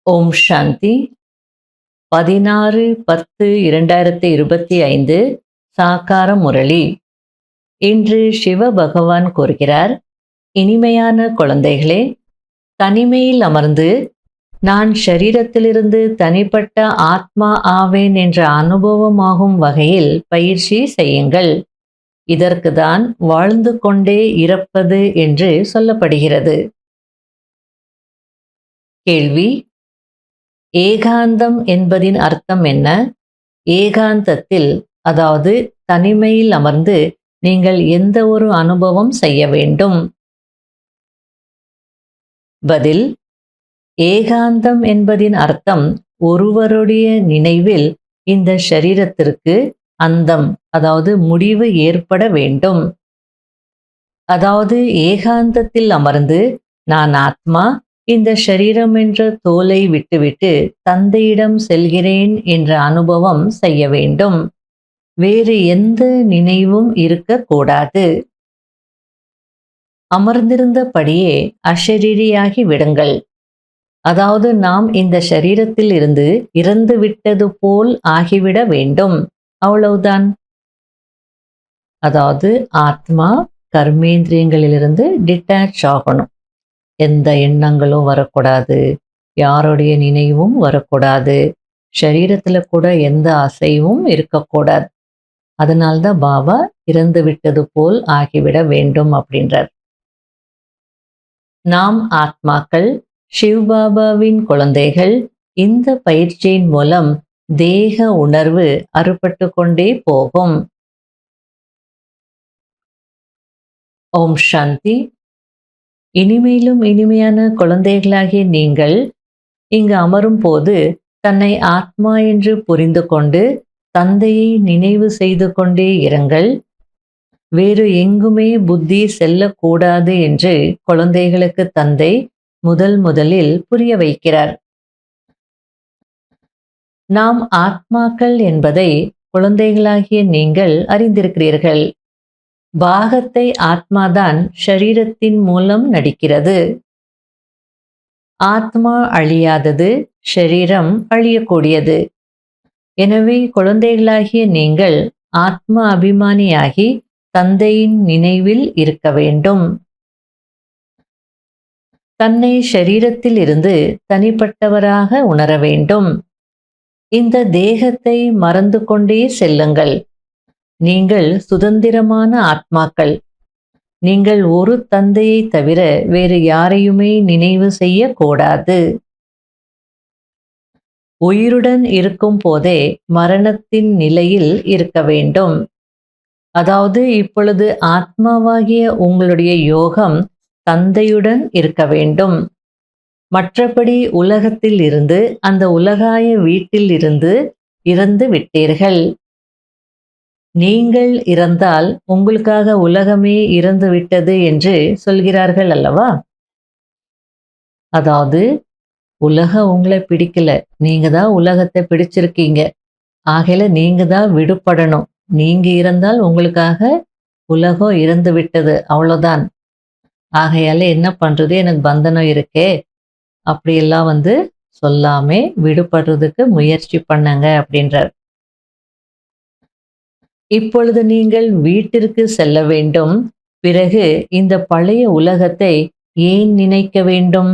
ஓம் சாந்தி 16-10-2025 சாக்கார முரளி. இன்று சிவ பகவான் கூறுகிறார், இனிமையான குழந்தைகளே, தனிமையில் அமர்ந்து நான் ஷரீரத்திலிருந்து தனிப்பட்ட ஆத்மா ஆவேன் என்ற அனுபவமாகும் வகையில் பயிற்சி செய்யுங்கள். இதற்கு தான் வாழ்ந்து கொண்டே இறப்பது என்று சொல்லப்படுகிறது. கேள்வி: ஏகாந்தம் என்பதின் அர்த்தம் என்ன? ஏகாந்தத்தில், அதாவது தனிமையில் அமர்ந்து நீங்கள் எந்த ஒரு அனுபவம் செய்ய வேண்டும்? பதில்: ஏகாந்தம் என்பதின் அர்த்தம் ஒருவருடைய நினைவில் இந்த ஷரீரத்திற்கு அந்தம், அதாவது முடிவு ஏற்பட வேண்டும். அதாவது ஏகாந்தத்தில் அமர்ந்து நான் ஆத்மா, இந்த ஷரீரம் என்ற தோலை விட்டுவிட்டு தந்தையிடம் செல்கிறேன் என்ற அனுபவம் செய்ய வேண்டும். வேறு எந்த நினைவும் இருக்கக்கூடாது. அமர்ந்திருந்தபடியே அஷரீரியாகி விடுங்கள். அதாவது நாம் இந்த ஷரீரத்தில் இருந்து இறந்து விட்டது போல் ஆகிவிட வேண்டும். அவ்வளவுதான். அதாவது ஆத்மா கர்மேந்திரியங்களிலிருந்து டிட்டாச் ஆகணும். எந்த எண்ணங்களும் வரக்கூடாது, யாருடைய நினைவும் வரக்கூடாது, ஷரீரத்தில் கூட எந்த அசைவும் இருக்கக்கூடாது. அதனால்தான் பாபா இறந்து விட்டது போல் ஆகிவிட வேண்டும் அப்படின்றார். நாம் ஆத்மாக்கள், சிவ்பாபாவின் குழந்தைகள். இந்த பயிற்சியின் மூலம் தேக உணர்வு அறுபட்டு கொண்டே போகும். ஓம் சாந்தி. இனிமேலும் இனிமையான குழந்தைகளாகிய நீங்கள் இங்கு அமரும் போது தன்னை ஆத்மா என்று புரிந்து கொண்டு தந்தையை நினைவு செய்து கொண்டே இருங்கள். வேறு எங்குமே புத்தி செல்லக்கூடாது என்று குழந்தைகளுக்கு தந்தை முதலில் புரிய வைக்கிறார். நாம் ஆத்மாக்கள் என்பதை குழந்தைகளாகிய நீங்கள் அறிந்திருக்கிறீர்கள். பாகத்தை ஆத்மாதான் ஷரீரத்தின் மூலம் நடிக்கிறது. ஆத்மா அழியாதது, ஷரீரம் அழியக்கூடியது. எனவே குழந்தைகளாகிய நீங்கள் ஆத்மா அபிமானியாகி தந்தையின் நினைவில் இருக்க வேண்டும். தன்னை ஷரீரத்தில் இருந்து தனிப்பட்டவராக உணர வேண்டும். இந்த தேகத்தை மறந்து கொண்டே செல்லுங்கள். நீங்கள் சுதந்திரமான ஆத்மாக்கள். நீங்கள் ஒரு தந்தையை தவிர வேறு யாரையுமே நினைவு செய்யக்கூடாது. உயிருடன் இருக்கும் போதே மரணத்தின் நிலையில் இருக்க வேண்டும். அதாவது இப்பொழுது ஆத்மாவாகிய உங்களுடைய யோகம் தந்தையுடன் இருக்க வேண்டும். மற்றபடி உலகத்தில் இருந்து, அந்த உலகாய வீட்டில் இருந்து இறந்து விட்டீர்கள். நீங்கள் இறந்தால் உங்களுக்காக உலகமே இறந்து விட்டது என்று சொல்கிறார்கள் அல்லவா? அதாவது உலகம் உங்களை பிடிக்கல, நீங்க தான் உலகத்தை பிடிச்சிருக்கீங்க. ஆகையில நீங்க தான் விடுபடணும். நீங்க இறந்தால் உங்களுக்காக உலகம் இறந்து விட்டது, அவ்வளோதான். ஆகையால என்ன பண்றது, எனக்கு பந்தனம் இருக்கே அப்படியெல்லாம் சொல்லாமே விடுபடுறதுக்கு முயற்சி பண்ணுங்க அப்படின்றார். இப்பொழுது நீங்கள் வீட்டிற்கு செல்ல வேண்டும். பிறகு இந்த பழைய உலகத்தை ஏன் நினைக்க வேண்டும்?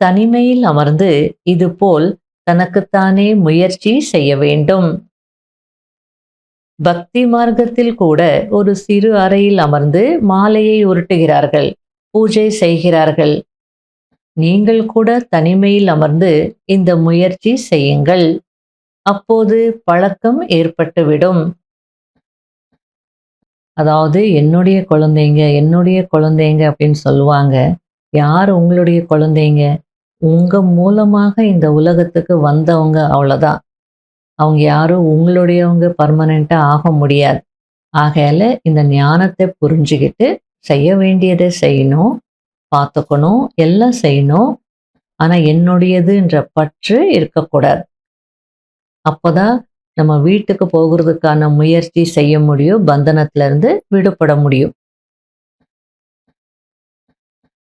தனிமையில் அமர்ந்து இதுபோல் தனக்குத்தானே முயற்சி செய்ய வேண்டும். பக்தி மார்க்கத்தில் கூட ஒரு சிறு அறையில் அமர்ந்து மாலையை உருட்டுகிறார்கள், பூஜை செய்கிறார்கள். நீங்கள் கூட தனிமையில் அமர்ந்து இந்த முயற்சி செய்யுங்கள். அப்போது பழக்கம் ஏற்பட்டுவிடும். அதாவது என்னுடைய குழந்தைங்க அப்படின்னு சொல்லுவாங்க. யார் உங்களுடைய குழந்தைங்க? உங்க மூலமாக இந்த உலகத்துக்கு வந்தவங்க, அவ்வளோதான். அவங்க யாரும் உங்களுடையவங்க பர்மனெண்ட்டா ஆக முடியாது. ஆகையால இந்த ஞானத்தை புரிஞ்சுக்கிட்டு செய்ய வேண்டியதை செய்யணும், பார்த்துக்கணும், எல்லாம் செய்யணும். ஆனால் என்னுடையதுன்ற பற்று இருக்கக்கூடாது. அப்போதான் நம்ம வீட்டுக்கு போகிறதுக்கான முயற்சி செய்ய முடியும், பந்தனத்திலிருந்து விடுபட முடியும்.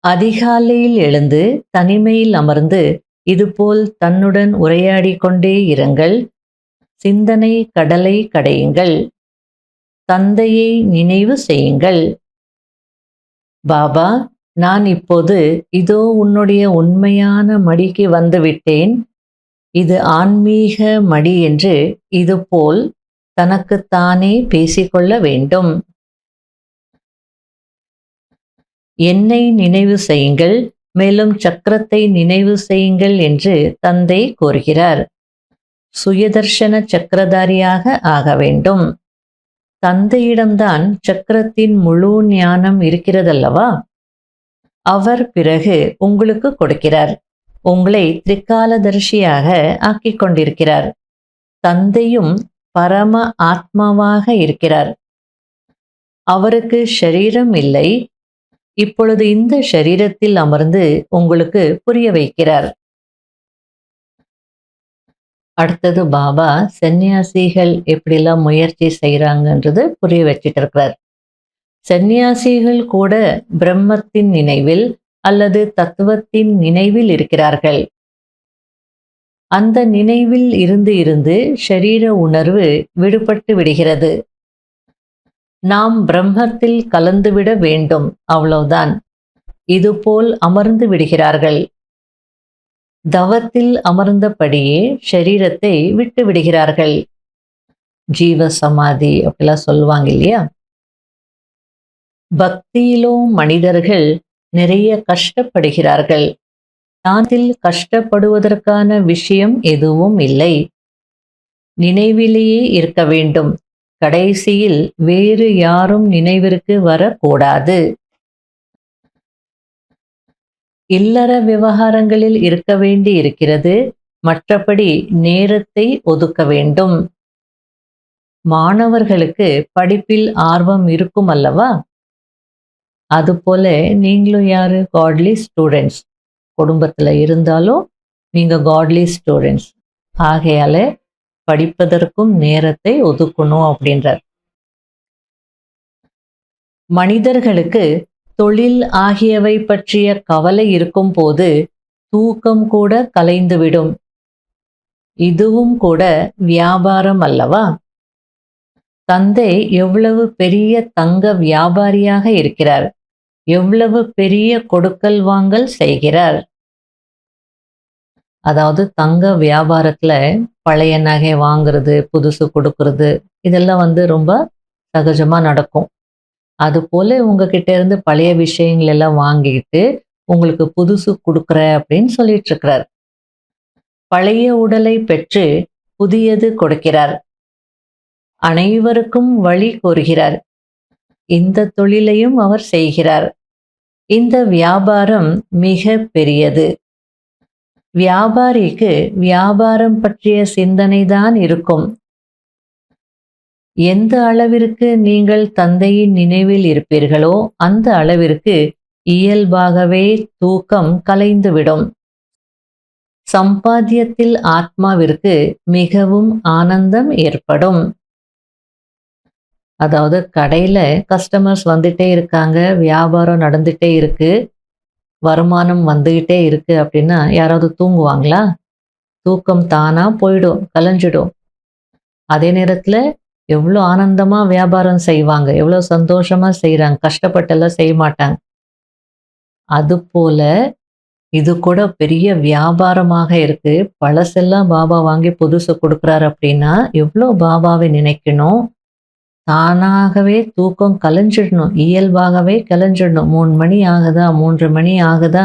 அதிகாலையில் எழுந்து தனிமையில் அமர்ந்து இதுபோல் தன்னுடன் உரையாடிக் கொண்டே இருங்கள். சிந்தனை கடலை கடையுங்கள். தந்தையை நினைவு செய்யுங்கள். பாபா, நான் இப்போது இதோ உன்னுடைய உண்மையான மடிக்கு வந்துவிட்டேன். இது ஆன்மீக மடி என்று இதுபோல் தனக்குத்தானே பேசிக்கொள்ள வேண்டும். என்னை நினைவு செய்யுங்கள், மேலும் சக்கரத்தை நினைவு செய்யுங்கள் என்று தந்தை கூறுகிறார். சுயதர்ஷன சக்கரதாரியாக ஆக வேண்டும். தந்தையிடம்தான் சக்கரத்தின் முழு ஞானம் இருக்கிறதல்லவா? அவர் பிறகு உங்களுக்கு கொடுக்கிறார். உங்களை திரிகாலதர்ஷியாக ஆக்கிக் கொண்டிருக்கிறார். தந்தையும் பரம ஆத்மாவாக இருக்கிறார். அவருக்கு ஷரீரம் இல்லை. இப்பொழுது இந்த ஷரீரத்தில் அமர்ந்து உங்களுக்கு புரிய வைக்கிறார். அடுத்தது பாபா சந்நியாசிகள் எப்படிலாம் முயற்சி செய்கிறாங்கன்றது புரிய வச்சிட்டு இருக்கிறார். சந்நியாசிகள் கூட பிரம்மத்தின் நினைவில் அல்லது தத்துவத்தின் நினைவில் இருக்கிறார்கள். அந்த நினைவில் இருந்து இருந்து ஷரீர உணர்வு விடுபட்டு விடுகிறது. நாம் பிரம்மத்தில் கலந்துவிட வேண்டும், அவ்வளவுதான். இதுபோல் அமர்ந்து விடுகிறார்கள். தவத்தில் அமர்ந்தபடியே ஷரீரத்தை விட்டு விடுகிறார்கள். ஜீவ சமாதி அப்படிலாம் சொல்லுவாங்க இல்லையா? பக்தியிலோ மனிதர்கள் நிறைய கஷ்டப்படுகிறார்கள். ஞானத்தில் கஷ்டப்படுவதற்கான விஷயம் எதுவும் இல்லை. நினைவிலேயே இருக்க வேண்டும். கடைசியில் வேறு யாரும் நினைவிற்கு வரக்கூடாது. இல்லற விவகாரங்களில் இருக்க வேண்டி இருக்கிறது. மற்றபடி நேரத்தை ஒதுக்க வேண்டும். மாணவர்களுக்கு படிப்பில் ஆர்வம் இருக்கும் அல்லவா? அதுபோல நீங்களும் யாரு? காட்லி ஸ்டூடெண்ட்ஸ். குடும்பத்தில் இருந்தாலும் நீங்க காட்லி ஸ்டூடெண்ட்ஸ். ஆகையால படிப்பதற்கும் நேரத்தை ஒதுக்கணும் அப்படின்றார். மனிதர்களுக்கு தொழில் ஆகியவை பற்றிய கவலை இருக்கும் போது தூக்கம் கூட கலைந்துவிடும். இதுவும் கூட வியாபாரம் அல்லவா? தந்தை எவ்வளவு பெரிய தங்க வியாபாரியாக இருக்கிறார். எவ்வளவு பெரிய கொடுக்கல் வாங்கல் செய்கிறார். அதாவது தங்க வியாபாரத்துல பழைய நகை வாங்குறது, புதுசு கொடுக்கறது, இதெல்லாம் ரொம்ப சகஜமா நடக்கும். அது போல உங்ககிட்ட இருந்து பழைய விஷயங்கள் எல்லாம் வாங்கிட்டு உங்களுக்கு புதுசு கொடுக்குற அப்படின்னு சொல்லிட்டு இருக்கிறார். பழைய உடலை பெற்று புதியது கொடுக்கிறார். அனைவருக்கும் வழி கூறுகிறார். இந்த தொழிலையும் அவர் செய்கிறார். இந்த வியாபாரம் மிக பெரியது. வியாபாரிக்கு வியாபாரம் பற்றிய சிந்தனை தான் இருக்கும். எந்த அளவிற்கு நீங்கள் தந்தையின் நினைவில் இருப்பீர்களோ அந்த அளவிற்கு இயல்பாகவே தூக்கம் கலைந்துவிடும். சம்பாத்தியத்தில் ஆத்மாவிற்கு மிகவும் ஆனந்தம் ஏற்படும். அதாவது கடையில கஸ்டமர்ஸ் வந்துட்டே இருக்காங்க, வியாபாரம் நடந்துட்டே இருக்கு, வருமானம் வந்துகிட்டே இருக்கு அப்படின்னா யாராவது தூங்குவாங்களா? தூக்கம் தானா போயிடும், கலைஞ்சிடும். அதே நேரத்துல எவ்வளோ ஆனந்தமா வியாபாரம் செய்வாங்க, எவ்வளோ சந்தோஷமா செய்யறாங்க, கஷ்டப்பட்டெல்லாம் செய்ய மாட்டாங்க. அது போல இது கூட பெரிய வியாபாரமாக இருக்கு. பழசெல்லாம் பாபா வாங்கி புதுசு கொடுக்குறாரு அப்படின்னா எவ்வளோ பாபாவை நினைக்கணும். தானாகவே தூக்கம் கலைஞ்சிடணும், இயல்பாகவே கலைஞ்சிடணும். 3 மணி ஆகுதா, 3 மணி ஆகுதா,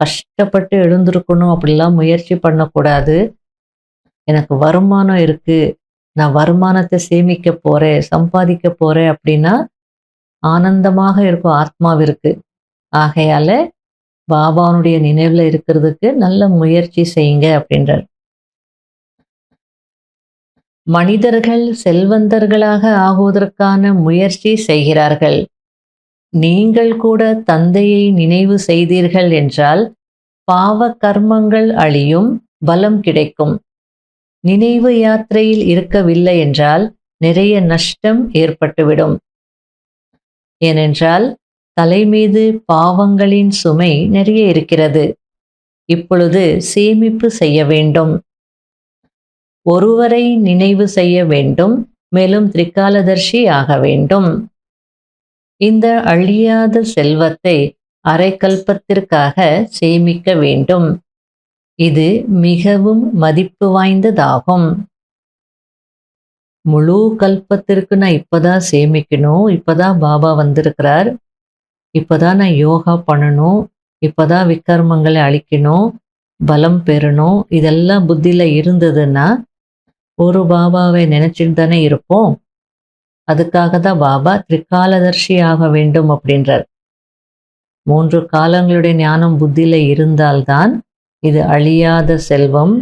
கஷ்டப்பட்டு எழுந்திருக்கணும் அப்படிலாம் முயற்சி பண்ணக்கூடாது. எனக்கு வருமானம் இருக்கு, நான் வருமானத்தை சேமிக்க போறேன், சம்பாதிக்க போறேன் அப்படின்னா ஆனந்தமாக இருக்கும் ஆத்மாவிற்கு. ஆகையால பாபாவுடைய நினைவுல இருக்கிறதுக்கு நல்ல முயற்சி செய்யுங்க அப்படின்றார். மனிதர்கள் செல்வந்தர்களாக ஆகுவதற்கான முயற்சி செய்கிறார்கள். நீங்கள் கூட தந்தையை நினைவு செய்தீர்கள் என்றால் பாவ கர்மங்கள் அழியும், பலம் கிடைக்கும். நினைவு யாத்திரையில் இருக்கவில்லை என்றால் நிறைய நஷ்டம் ஏற்பட்டுவிடும். ஏனென்றால் தலைமீது பாவங்களின் சுமை நிறைய இருக்கிறது. இப்பொழுது சேமிப்பு செய்ய வேண்டும். ஒருவரை நினைவு செய்ய வேண்டும், மேலும் திரிகாலதர்ஷி ஆக வேண்டும். இந்த அழியாத செல்வத்தை அரைக்கல்பத்திற்காக சேமிக்க வேண்டும். இது மிகவும் மதிப்பு வாய்ந்ததாகும். முழு கல்பத்திற்கு நான் இப்பதான் சேமிக்கணும், இப்பதான் பாபா வந்திருக்கிறார், இப்பதான் நான் யோகா பண்ணணும், இப்பதான் விக்கர்மங்களை அழிக்கணும், பலம் பெறணும், இதெல்லாம் புத்தியில இருந்ததுன்னா ஒரு பாபாவை நினைச்சிட்டு தானே இருப்போம். அதுக்காக தான் பாபா திரிகாலதர்ஷி ஆக வேண்டும் அப்படின்றார். 3 காலங்களுடைய ஞானம் புத்தியில இருந்தால்தான் இது அழியாத செல்வம்,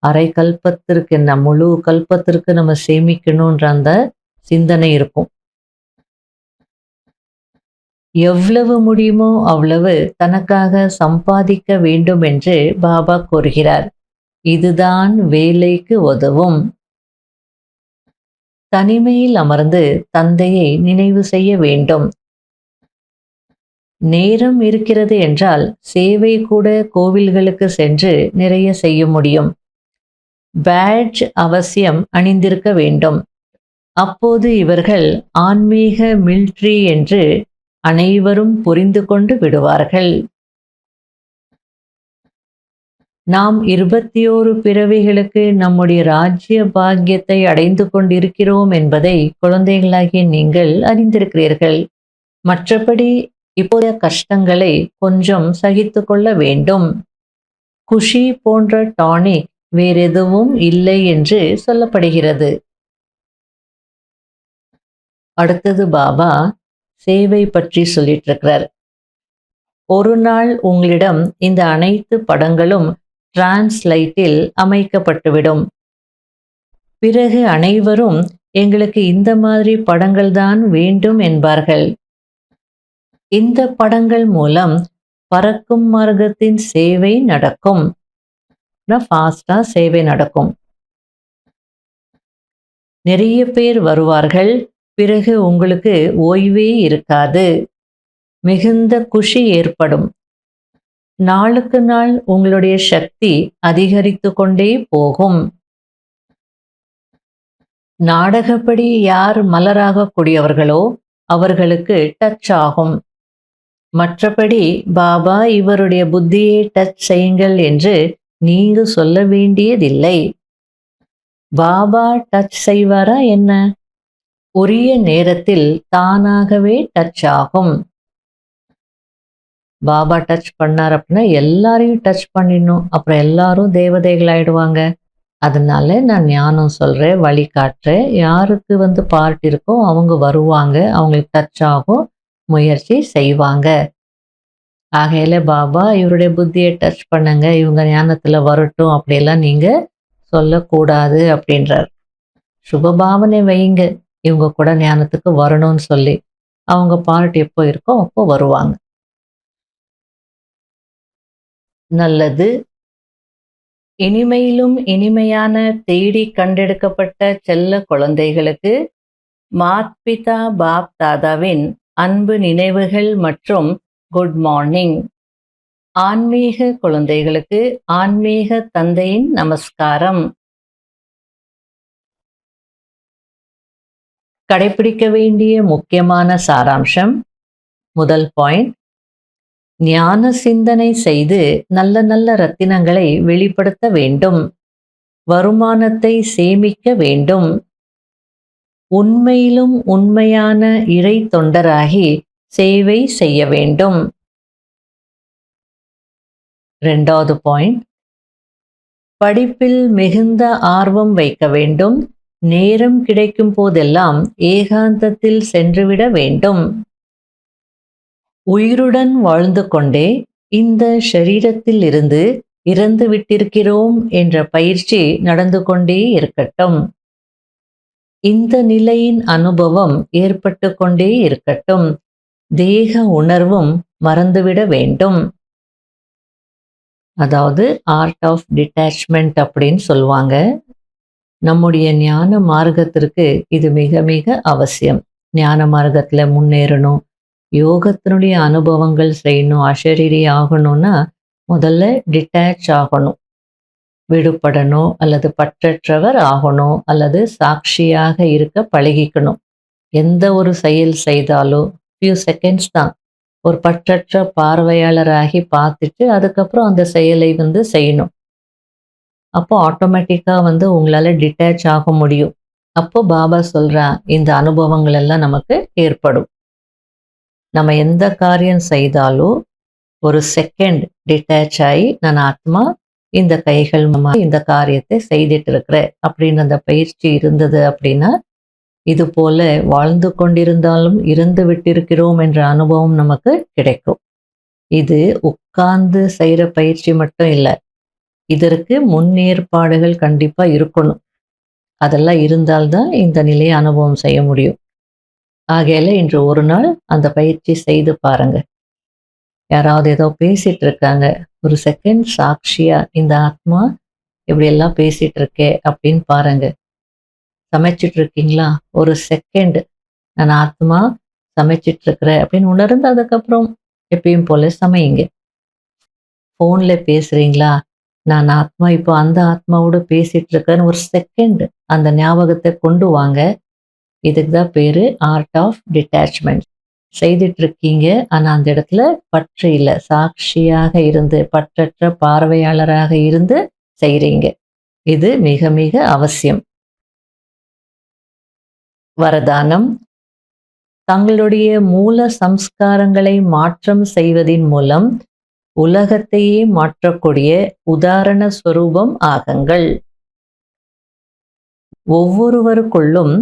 அரை கல்பத்திற்கு என்ன முழு கல்பத்திற்கு நம்ம சேமிக்கணுன்ற அந்த சிந்தனை இருக்கும். எவ்வளவு முடியுமோ அவ்வளவு தனக்காக சம்பாதிக்க வேண்டும் என்று பாபா கூறுகிறார். இதுதான் வேலைக்கு உதவும். தனிமையில் அமர்ந்து தந்தையை நினைவு செய்ய வேண்டும். நேரம் இருக்கிறது என்றால் சேவை கூட கோவில்களுக்கு சென்று நிறைய செய்ய முடியும். பேட்ஜ் அவசியம் அணிந்திருக்க வேண்டும். அப்போது இவர்கள் ஆன்மீக மிலிட்ரி என்று அனைவரும் புரிந்து கொண்டு விடுவார்கள். நாம் 21 பிறவிகளுக்கு நம்முடைய ராஜ்ய பாக்கியத்தை அடைந்து கொண்டிருக்கிறோம் என்பதை குழந்தைகளாகிய நீங்கள் அறிந்திருக்கிறீர்கள். மற்றபடி இப்போதைய கஷ்டங்களை கொஞ்சம் சகித்து கொள்ள வேண்டும். குஷி போன்ற டானிக் வேறெதுவும் இல்லை என்று சொல்லப்படுகிறது. அடுத்தது பாபா சேவை பற்றி சொல்லிட்டு இருக்கிறார். ஒரு நாள் உங்களிடம் இந்த அனைத்து படங்களும் டிரான்ஸ்லைட்டில் அமைக்கப்பட்டுவிடும். பிறகு அனைவரும் எங்களுக்கு இந்த மாதிரி படங்கள் தான் வேண்டும் என்பார்கள். இந்த படங்கள் மூலம் பறக்கும் மார்க்கத்தின் சேவை நடக்கும். ஃபாஸ்டா சேவை நடக்கும். நிறைய பேர் வருவார்கள். பிறகு உங்களுக்கு ஓய்வே இருக்காது. மிகுந்த குஷி ஏற்படும். நாளுக்கு நாள் உங்களுடைய சக்தி அதிகரித்து கொண்டே போகும். நாடகப்படி யார் மலராக கூடியவர்களோ அவர்களுக்கு டச் ஆகும். மற்றபடி பாபா இவருடைய புத்தியை டச் செய்யுங்கள் என்று நீங்க சொல்ல வேண்டியதில்லை. பாபா டச் செய்வாரா என்ன? உரிய நேரத்தில் தானாகவே டச் ஆகும். பாபா டச் பண்ணார் அப்படின்னா எல்லாரையும் டச் பண்ணிடணும், அப்புறம் எல்லாரும் தேவதைகள் ஆயிடுவாங்க. அதனால நான் ஞானம் சொல்றேன், வழி காட்டுறேன். யாருக்கு பார்ட் இருக்கோ அவங்க வருவாங்க, அவங்களுக்கு டச் ஆகும், முயற்சி செய்வாங்க. ஆகையில பாபா இவருடைய புத்தியை டச் பண்ணுங்க, இவங்க ஞானத்துல வரட்டும் அப்படியெல்லாம் நீங்க சொல்லக்கூடாது அப்படின்றார். சுபபாவனை வைங்க, இவங்க கூட ஞானத்துக்கு வரணும்னு சொல்லி. அவங்க பார்ட் எப்போ இருக்கோ அப்போ வருவாங்க. நல்லது. இனிமையிலும் இனிமையான தேடி கண்டெடுக்கப்பட்ட செல்ல குழந்தைகளுக்கு மாத்பிதா பாப் தாதாவின் அன்பு நினைவுகள் மற்றும் குட் மார்னிங். ஆன்மீக குழந்தைகளுக்கு ஆன்மீக தந்தையின் நமஸ்காரம். கடைபிடிக்க வேண்டிய முக்கியமான சாராம்சம். முதல் பாயிண்ட், ஞான சிந்தனை செய்து நல்ல நல்ல ரத்தினங்களை வெளிப்படுத்த வேண்டும். வருமானத்தை சேமிக்க வேண்டும். உண்மையிலும் உண்மையான இறை தொண்டராகி சேவை செய்ய வேண்டும். இரண்டாவது பாயிண்ட், படிப்பில் மிகுந்த ஆர்வம் வைக்க வேண்டும். நேரம் கிடைக்கும் போதெல்லாம் ஏகாந்தத்தில் சென்றுவிட வேண்டும். உயிருடன் வாழ்ந்து கொண்டே இந்த ஷரீரத்தில் இருந்து இறந்து விட்டிருக்கிறோம் என்ற பயிற்சி நடந்து கொண்டே இருக்கட்டும். இந்த நிலையின் அனுபவம் ஏற்பட்டு கொண்டே இருக்கட்டும். தேக உணர்வும் மறந்துவிட வேண்டும். அதாவது ஆர்ட் ஆஃப் டிட்டாச்மெண்ட் அப்படின்னு சொல்லுவாங்க. நம்முடைய ஞான மார்க்கத்திற்கு இது மிக மிக அவசியம். ஞான மார்க்கத்துல முன்னேறணும், யோகத்தினுடைய அனுபவங்கள் செய்யணும், அஷரீரி ஆகணும்னா முதல்ல டிட்டாச் ஆகணும், விடுபடணும், அல்லது பற்றற்றவர் ஆகணும், அல்லது சாட்சியாக இருக்க பழகிக்கணும். எந்த ஒரு செயல் செய்தாலும் ஃபியூ செகண்ட்ஸ் தான். ஒரு பற்றற்ற பார்வையாளராகி பார்த்துட்டு அதுக்கப்புறம் அந்த செயலை செய்யணும். அப்போ ஆட்டோமேட்டிக்கா உங்களால டிட்டாச் ஆக முடியும். அப்போ பாபா சொல்றான், இந்த அனுபவங்கள் எல்லாம் நமக்கு ஏற்படும். நம்ம எந்த காரியம் செய்தாலும் ஒரு செகண்ட் டிட்டாச் ஆகி, நான் ஆத்மா இந்த கைகள் மூலமா இந்த காரியத்தை செய்துட்டு இருக்கிறேன் அப்படின்னு அந்த பயிற்சி இருந்தது அப்படின்னா, இது போல வாழ்ந்து கொண்டிருந்தாலும் இருந்து விட்டிருக்கிறோம் என்ற அனுபவம் நமக்கு கிடைக்கும். இது உட்கார்ந்து செய்யற பயிற்சி மட்டும் இல்லை, இதற்கு முன்னேற்பாடுகள் கண்டிப்பா இருக்கணும். அதெல்லாம் இருந்தால்தான் இந்த நிலையை அனுபவம் செய்ய முடியும். ஆகையால இன்று ஒரு நாள் அந்த பயிற்சி செய்து பாருங்க. யாராவது ஏதோ பேசிட்டு இருக்காங்க, ஒரு செகண்ட் சாட்சியா இந்த ஆத்மா இப்படி எல்லாம் பேசிட்டு இருக்கே அப்படின்னு பாருங்க. சமைச்சிட்டு இருக்கீங்களா, ஒரு செகண்ட் நான் ஆத்மா சமைச்சிட்டு இருக்கிறேன் அப்படின்னு உணர்ந்து அதுக்கப்புறம் எப்பயும் போல சமையுங்க. ஃபோன்ல பேசுறீங்களா, நான் ஆத்மா இப்போ அந்த ஆத்மாவோட பேசிட்டு இருக்கேன்னு ஒரு செகண்ட் அந்த ஞாபகத்தை கொண்டு வாங்க. இதுக்கு தான் பேரு ஆர்ட் ஆஃப் டிட்டாச்மெண்ட். செய்துட்டு இருக்கீங்க, ஆனா அந்த இடத்துல பற்று இல்லை, சாட்சியாக இருந்து பற்றற்ற பார்வையாளராக இருந்து செய்றீங்க. இது மிக மிக அவசியம். வரதானம்: தங்களுடைய மூல சம்ஸ்காரங்களை மாற்றம் செய்வதின் மூலம் உலகத்தையே மாற்றக்கூடிய உதாரண ஸ்வரூபம் ஆகுங்கள். ஒவ்வொருவருக்குள்ளும்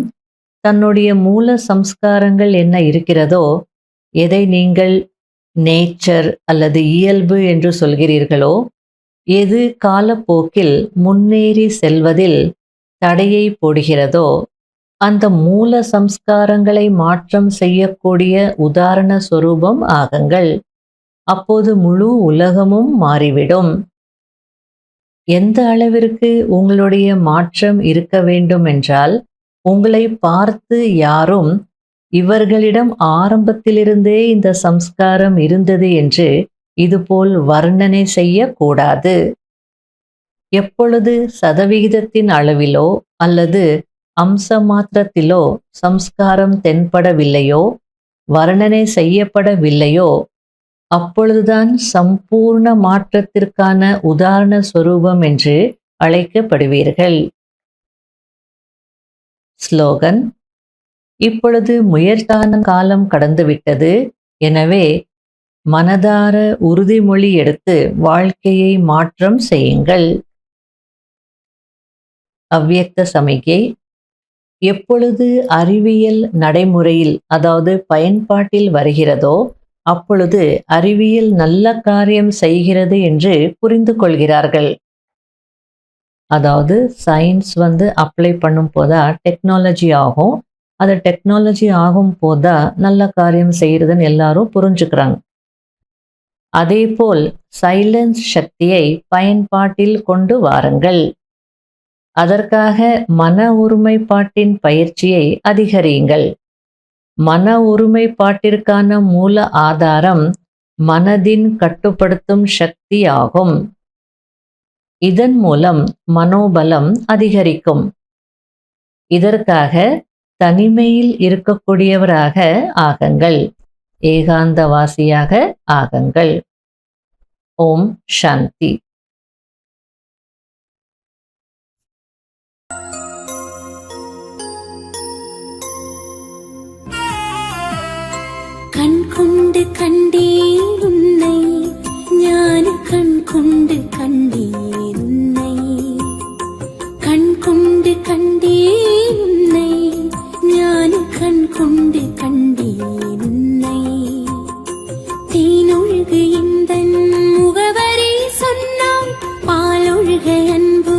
தன்னுடைய மூல சம்ஸ்காரங்கள் என்ன இருக்கிறதோ, எதை நீங்கள் நேச்சர் அல்லது இயல்பு என்று சொல்கிறீர்களோ, எது காலப்போக்கில் முன்னேறி செல்வதில் தடையை போடுகிறதோ, அந்த மூல சம்ஸ்காரங்களை மாற்றம் செய்யக்கூடிய உதாரண ஸ்வரூபம் ஆகுங்கள். அப்போது முழு உலகமும் மாறிவிடும். எந்த அளவிற்கு உங்களுடைய மாற்றம் இருக்க வேண்டும் என்றால், உங்களை பார்த்து யாரும் இவர்களிடம் ஆரம்பத்திலிருந்தே இந்த சம்ஸ்காரம் இருந்தது என்று இதுபோல் வர்ணனை செய்யக்கூடாது. எப்பொழுது சதவிகிதத்தின் அளவிலோ அல்லது அம்ச மாத்திரத்திலோ சம்ஸ்காரம் தென்படவில்லையோ, வர்ணனை செய்யப்படவில்லையோ, அப்பொழுதுதான் சம்பூர்ண மாற்றத்திற்கான உதாரண ஸ்வரூபம் என்று அழைக்கப்படுவீர்கள். ஸ்லோகன்: இப்பொழுது முயற்சியான காலம் கடந்துவிட்டது. எனவே மனதார உறுதிமொழி எடுத்து வாழ்க்கையை மாற்றம் செய்யுங்கள். அவ்வியக்த சமிகை: எப்பொழுது அறிவியல் நடைமுறையில், அதாவது பயன்பாட்டில் வருகிறதோ, அப்பொழுது அறிவியல் நல்ல காரியம் செய்கிறது என்று புரிந்து கொள்கிறார்கள். அதாவது சயின்ஸ் அப்ளை பண்ணும் போதா டெக்னாலஜி ஆகும். அது டெக்னாலஜி ஆகும் போதா நல்ல காரியம் செய்யறதுன்னு எல்லாரும் புரிஞ்சுக்கிறாங்க. அதே போல் சைலன்ஸ் சக்தியை பயன்பாட்டில் கொண்டு வாருங்கள். அதற்காக மன ஒருமைப்பாட்டின் பயிற்சியை அதிகரியுங்கள். மன ஒருமைப்பாட்டிற்கான மூல ஆதாரம் மனதின் கட்டுப்படுத்தும் சக்தி ஆகும். இதன் மூலம் மனோபலம் அதிகரிக்கும். இதற்காக தனிமையில் இருக்கக்கூடியவராக ஆகுங்கள். ஏகாந்தவாசியாக ஆகுங்கள். ஓம் சாந்தி. கண் கொண்டு கண்டேன் உன்னை, ஞான கண் கொண்டு கண்டேன் உன்னை. கண் கொண்டு கண்டேன் உன்னை, ஞான கண் கொண்டு கண்டேன் உன்னை. தேனொழுகு எந்தன் முகவரி சொன்னாய், பாலொழுக அன்பு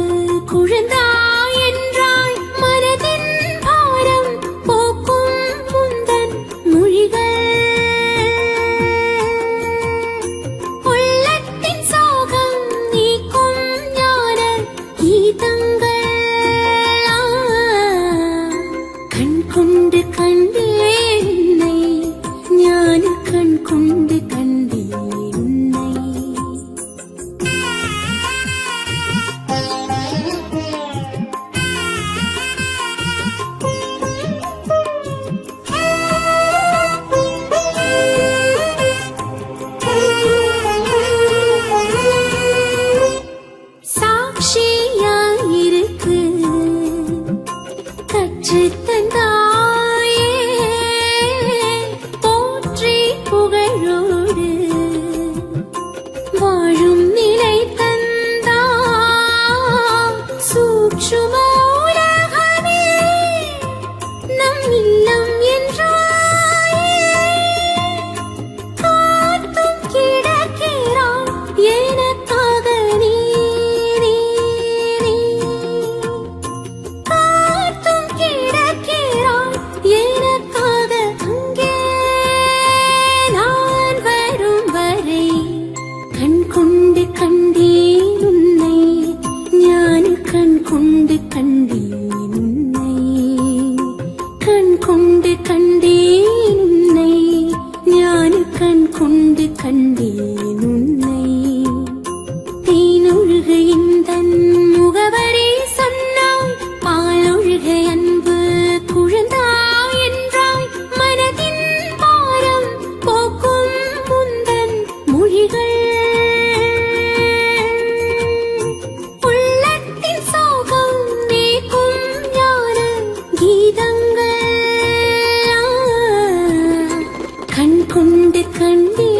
குழந்தாய் என்றாய். மனதின் பாரம் போக்கும் முந்தன் மொழிகள், உள்ளத்தின் சோகம் நீக்கும் ஞான கீதங்கள். கண் கொண்டு கண்டேன் உன்னை, கொண்டு கண்டேன் உன்னை தேனொழுக எந்தன் முகவரி சொன்னாய் பாலொழுக அன்பு குழந்தாய் என்றாய் மனதின் பாரம் போக்கும் முந்தன் மொழிகள் உள்ளத்தின் சோகம் நீக்கும் ஞான கீதங்கள் கண் கொண்டு கண்டே